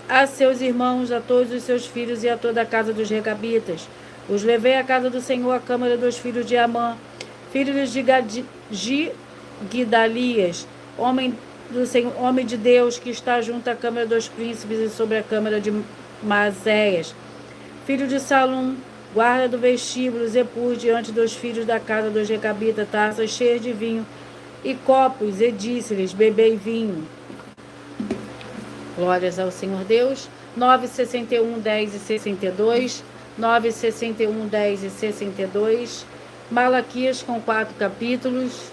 a seus irmãos, a todos os seus filhos e a toda a casa dos recabitas. Os levei à casa do Senhor, à câmara dos filhos de Amã, filho de Gidalias, homem de Deus, que está junto à câmara dos príncipes e sobre a câmara de Maséias, filho de Salum, guarda do vestíbulo, e pus diante dos filhos da casa dos recabitas taças cheias de vinho e copos, e disse-lhes: bebei vinho. Glórias ao Senhor Deus. 9, 61, 10 e 62. 9, 61, 10 e 62. Malaquias com 4 capítulos.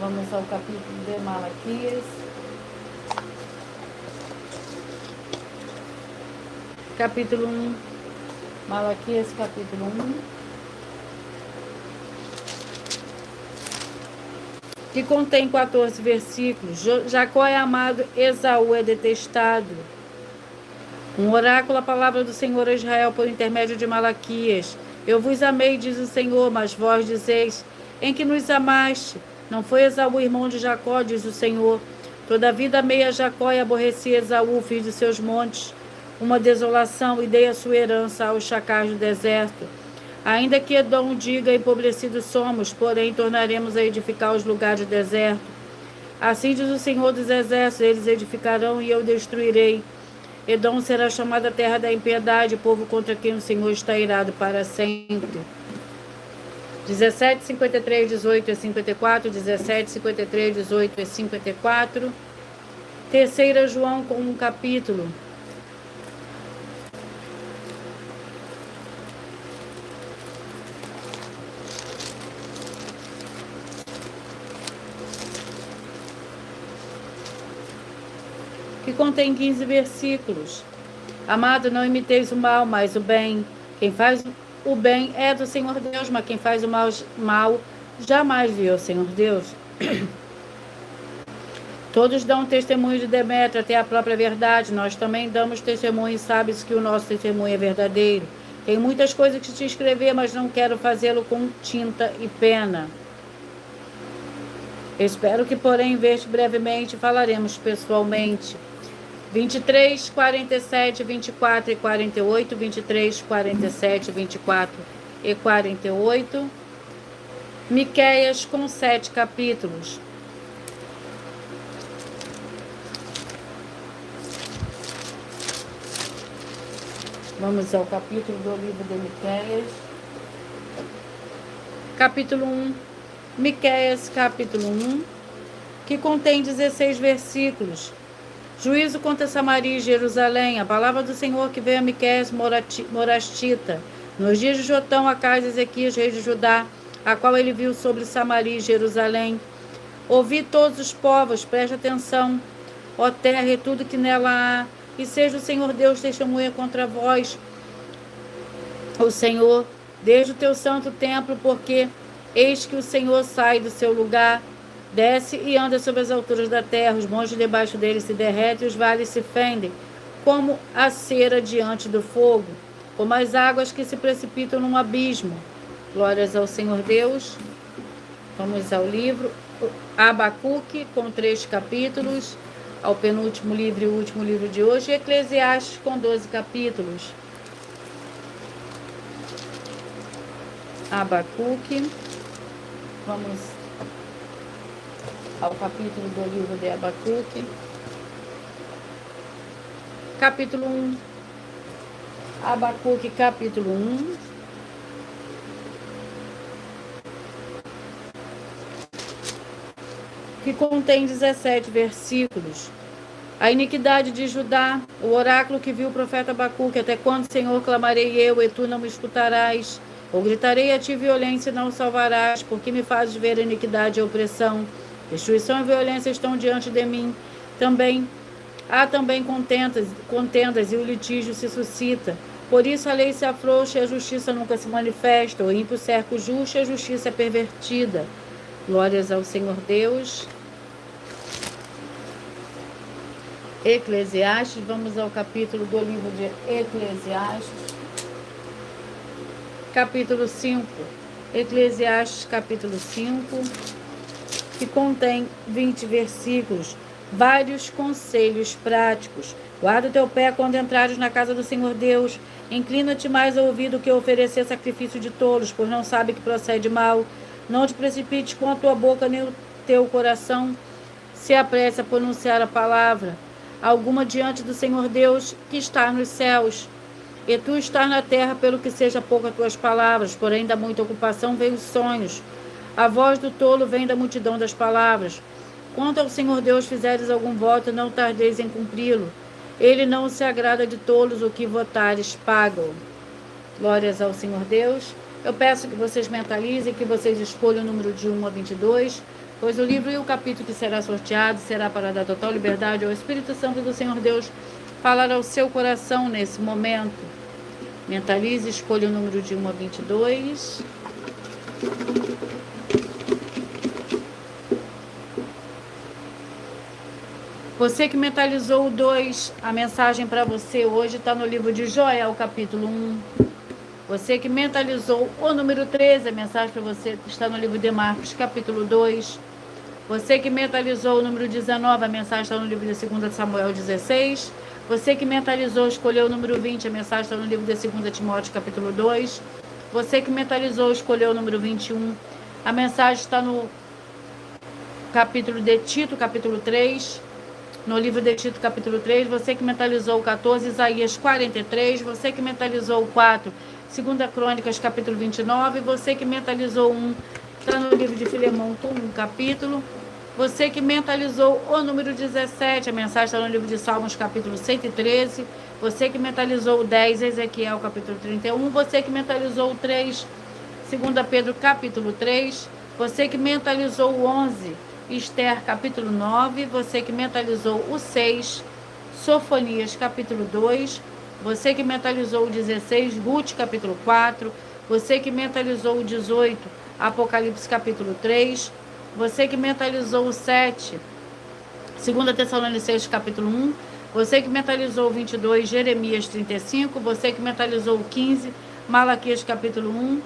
Vamos ao capítulo de Malaquias. Capítulo 1, Malaquias, capítulo 1, que contém 14 versículos. Jacó é amado, Esaú é detestado. Um oráculo, a palavra do Senhor a Israel por intermédio de Malaquias. Eu vos amei, diz o Senhor, mas vós dizeis: em que nos amaste? Não foi Esaú irmão de Jacó, diz o Senhor. Todavia amei a Jacó e aborreci Esaú, fiz de seus montes uma desolação, e dei a sua herança aos chacais do deserto. Ainda que Edom diga: empobrecidos somos, porém tornaremos a edificar os lugares do deserto. Assim diz o Senhor dos Exércitos, eles edificarão e eu destruirei. Edom será chamada terra da impiedade, povo contra quem o Senhor está irado para sempre. 17, 53, 18 e 54, 17, 53, 18 e 54. Terceira João com um capítulo. Que contém 15 versículos. Amado, não imiteis o mal, mas o bem. Quem faz o bem é do Senhor Deus, mas quem faz o mal jamais viu o Senhor Deus. Todos dão testemunho de Demétrio, até a própria verdade. Nós também damos testemunho e sabes que o nosso testemunho é verdadeiro. Tenho muitas coisas que te escrever, mas não quero fazê-lo com tinta e pena. Espero que, porém, ver-te brevemente, falaremos pessoalmente. 23, 47, 24 e 48, 23, 47, 24 e 48. Miqueias com 7 capítulos. Vamos ao capítulo do livro de Miqueias. Capítulo 1. Miqueias, capítulo 1, que contém 16 versículos. Juízo contra Samaria e Jerusalém. A palavra do Senhor que veio a Miqueias morastita. Nos dias de Jotão, Acais e Ezequias, rei de Judá, a qual ele viu sobre Samaria e Jerusalém. Ouvi todos os povos, preste atenção, ó terra e tudo que nela há, e seja o Senhor Deus testemunha contra vós, o Senhor, desde o teu santo templo, porque eis que o Senhor sai do seu lugar, desce e anda sobre as alturas da terra, os montes debaixo dele se derretem e os vales se fendem, como a cera diante do fogo, como as águas que se precipitam num abismo. Glórias ao Senhor Deus. Vamos ao livro Abacuque, com 3 capítulos, ao penúltimo livro e último livro de hoje, e Eclesiastes, com 12 capítulos. Abacuque. Vamos ao capítulo do livro de Abacuque. Capítulo 1. Abacuque, capítulo 1. Que contém 17 versículos. A iniquidade de Judá, o oráculo que viu o profeta Abacuque, até quando, Senhor, clamarei eu, e tu não me escutarás? Ou gritarei a ti violência e não salvarás, porque me fazes ver a iniquidade e a opressão. Destruição e violência estão diante de mim. Há também contendas e o litígio se suscita. Por isso a lei se afrouxa e a justiça nunca se manifesta. O ímpio cerca o justo e a justiça é pervertida. Glórias ao Senhor Deus. Eclesiastes, vamos ao capítulo do livro de Eclesiastes. Capítulo 5. Eclesiastes, capítulo 5, que contém 20 versículos. Vários conselhos práticos. Guarda o teu pé quando entrares na casa do Senhor Deus. Inclina-te mais ao ouvido que oferecer sacrifício de tolos, pois não sabe que procede mal. Não te precipites com a tua boca, nem o teu coração se apresse a pronunciar a palavra alguma diante do Senhor Deus que está nos céus. E tu estás na terra, pelo que seja pouco as tuas palavras, porém da muita ocupação vem os sonhos. A voz do tolo vem da multidão das palavras. Quanto ao Senhor Deus fizeres algum voto, não tardeis em cumpri-lo. Ele não se agrada de tolos, o que votares pagam. Glórias ao Senhor Deus. Eu peço que vocês mentalizem, que vocês escolham o número de 1 a 22, pois o livro e o capítulo que será sorteado será para dar total liberdade ao Espírito Santo do Senhor Deus falar ao seu coração nesse momento. Mentalize, escolha o número de 1 a 22. Você que mentalizou o 2, a mensagem para você hoje está no livro de Joel, capítulo 1. Você que mentalizou o número 13, a mensagem para você está no livro de Marcos, capítulo 2. Você que mentalizou o número 19, a mensagem está no livro de 2 Samuel 16. Você que mentalizou, escolheu o número 20, a mensagem está no livro de 2 Timóteo, capítulo 2. Você que mentalizou, escolheu o número 21, a mensagem está no capítulo de Tito, capítulo 3. No livro de Tito, capítulo 3, você que mentalizou o 14, Isaías 43, você que mentalizou o 4, 2 Crônicas, capítulo 29, você que mentalizou o 1, está no livro de Filemão, um capítulo, você que mentalizou o número 17, a mensagem está no livro de Salmos, capítulo 113, você que mentalizou o 10, Ezequiel, capítulo 31, você que mentalizou o 3, 2 Pedro, capítulo 3, você que mentalizou o 11, Esther, capítulo 9, você que mentalizou o 6, Sofonias, capítulo 2, você que mentalizou o 16, Ruth, capítulo 4, você que mentalizou o 18, Apocalipse, capítulo 3, você que mentalizou o 7, 2 Tessalonicenses, capítulo 1, você que mentalizou o 22, Jeremias 35, você que mentalizou o 15, Malaquias, capítulo 1,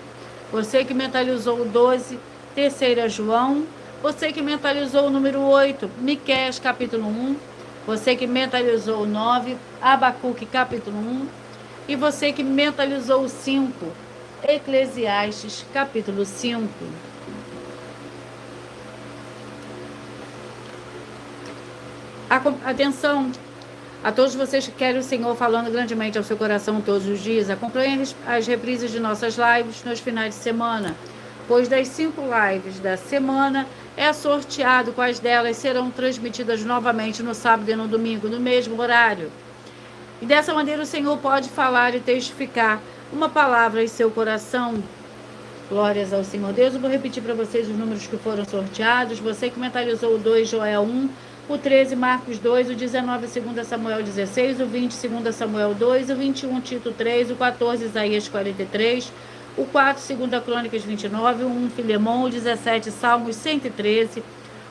você que mentalizou o 12, 3 João, você que mentalizou o número 8, Miqueias, capítulo 1. Você que mentalizou o 9, Abacuque, capítulo 1. E você que mentalizou o 5, Eclesiastes, capítulo 5. Atenção a todos vocês que querem o Senhor falando grandemente ao seu coração todos os dias. Acompanhem as reprises de nossas lives nos finais de semana, pois das 5 lives da semana é sorteado quais delas serão transmitidas novamente no sábado e no domingo, no mesmo horário. E dessa maneira o Senhor pode falar e testificar uma palavra em seu coração. Glórias ao Senhor Deus. Eu vou repetir para vocês os números que foram sorteados. Você que mentalizou o 2, Joel 1, o 13, Marcos 2, o 19, 2 Samuel 16, o 20, 2 Samuel 2, o 21, Tito 3, o 14, Isaías 43, o 4, 2 Crônicas 29, o 1, Filemão, o 17, Salmos 113,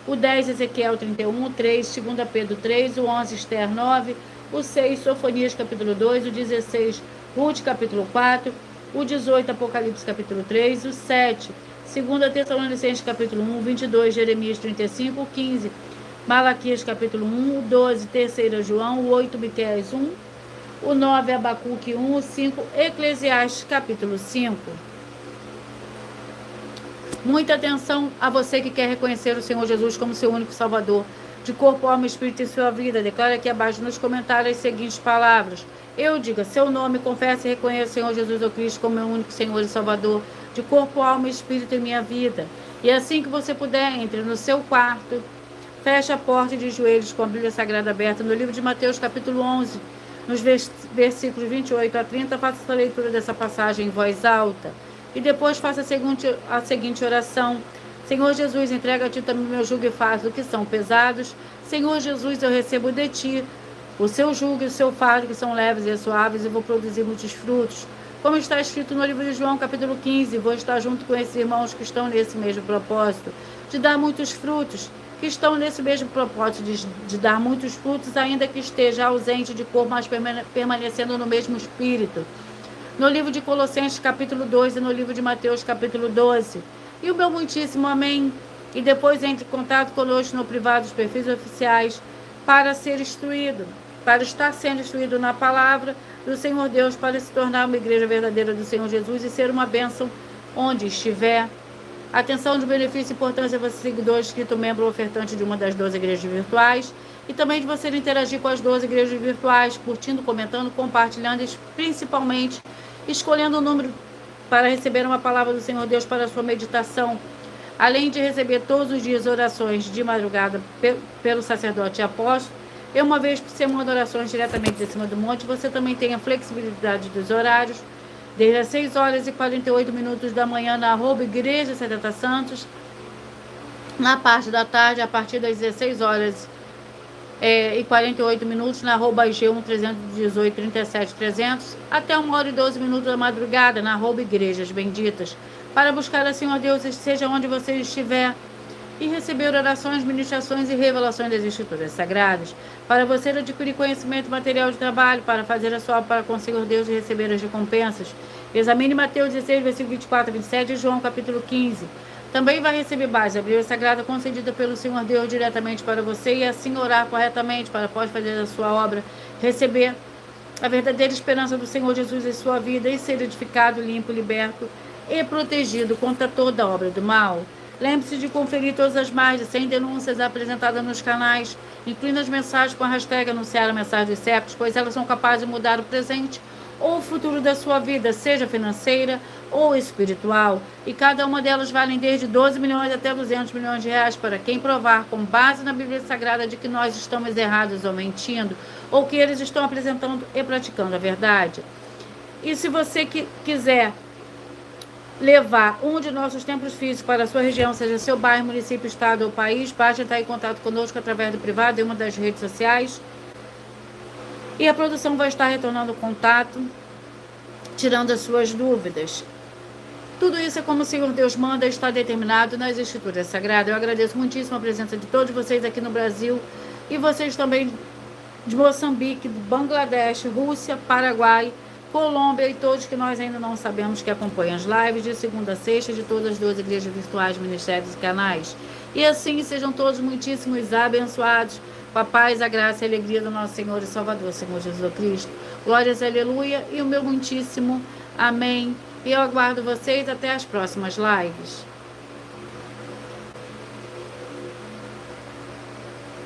o 10, Ezequiel 31, o 3, 2 Pedro 3, o 11, Esther 9, o 6, Sofonias capítulo 2, o 16, Ruth capítulo 4, o 18, Apocalipse capítulo 3, o 7, 2 Tessalonicenses capítulo 1, o 22, Jeremias 35, o 15, Malaquias capítulo 1, o 12, 3 João, o 8, Miqueias 1, o 9, Abacuque 1, o 5, Eclesiastes, capítulo 5. Muita atenção a você que quer reconhecer o Senhor Jesus como seu único Salvador, de corpo, alma e espírito em sua vida. Declara aqui abaixo nos comentários as seguintes palavras. Eu diga seu nome, confesse e reconheça o Senhor Jesus ou Cristo como meu único Senhor e Salvador, de corpo, alma e espírito em minha vida. E assim que você puder, entre no seu quarto, feche a porta de joelhos com a Bíblia Sagrada aberta no livro de Mateus, capítulo 11, nos versículos 28 a 30, faça a leitura dessa passagem em voz alta. E depois faça a seguinte oração. Senhor Jesus, entrega a ti também meu jugo e fardo que são pesados. Senhor Jesus, eu recebo de ti o seu jugo e o seu fardo que são leves e suaves e vou produzir muitos frutos. Como está escrito no livro de João, capítulo 15, vou estar junto com esses irmãos que estão nesse mesmo propósito, de dar muitos frutos, que estão nesse mesmo propósito de dar muitos frutos, ainda que esteja ausente de corpo, mas permanecendo no mesmo espírito. No livro de Colossenses, capítulo 2, e no livro de Mateus, capítulo 12. E o meu muitíssimo amém. E depois entre em contato conosco no privado dos perfis oficiais para ser instruído, para estar sendo instruído na palavra do Senhor Deus, para se tornar uma igreja verdadeira do Senhor Jesus e ser uma bênção onde estiver. Atenção de benefício e importância, você seguidor, inscrito, membro ou ofertante de uma das 12 igrejas virtuais, e também de você interagir com as 12 igrejas virtuais, curtindo, comentando, compartilhando e principalmente escolhendo o número para receber uma palavra do Senhor Deus para a sua meditação, além de receber todos os dias orações de madrugada pelo sacerdote e apóstolo, e uma vez por semana orações diretamente de cima do monte. Você também tem a flexibilidade dos horários, desde as 6 horas e 48 minutos da manhã na @Igreja 70 Santos, na parte da tarde, a partir das 16 horas e 48 minutos na @IG1 318 37 300, até 1 hora e 12 minutos da madrugada na @Igrejas Benditas, para buscar assim, ó Deus, seja onde você estiver, e receber orações, ministrações e revelações das Escrituras Sagradas, para você adquirir conhecimento material de trabalho, para fazer a sua obra para com o Senhor Deus e receber as recompensas. Examine Mateus 16, versículo 24 e 27 e João capítulo 15. Também vai receber base, a Bíblia Sagrada concedida pelo Senhor Deus diretamente para você, e assim orar corretamente para pode fazer a sua obra, receber a verdadeira esperança do Senhor Jesus em sua vida e ser edificado, limpo, liberto e protegido contra toda obra do mal. Lembre-se de conferir todas as mais de 100 denúncias apresentadas nos canais. Incluindo as mensagens com a hashtag anunciar a mensagem dos séculos, pois elas são capazes de mudar o presente ou o futuro da sua vida, seja financeira ou espiritual. E cada uma delas vale desde 12 milhões até 200 milhões de reais para quem provar, com base na Bíblia Sagrada, de que nós estamos errados ou mentindo, ou que eles estão apresentando e praticando a verdade. E se você quiser levar um de nossos templos físicos para a sua região, seja seu bairro, município, estado ou país, basta entrar em contato conosco através do privado em uma das redes sociais. E a produção vai estar retornando o contato, tirando as suas dúvidas. Tudo isso é como o Senhor Deus manda, está determinado nas Escrituras Sagradas. Eu agradeço muitíssimo a presença de todos vocês aqui no Brasil e vocês também de Moçambique, Bangladesh, Rússia, Paraguai, Colômbia e todos que nós ainda não sabemos que acompanham as lives de segunda a sexta de todas as 12 igrejas virtuais, ministérios e canais. E assim sejam todos muitíssimos abençoados com a paz, a graça e a alegria do nosso Senhor e Salvador, Senhor Jesus Cristo. Glórias, aleluia, e o meu muitíssimo amém. E eu aguardo vocês até as próximas lives.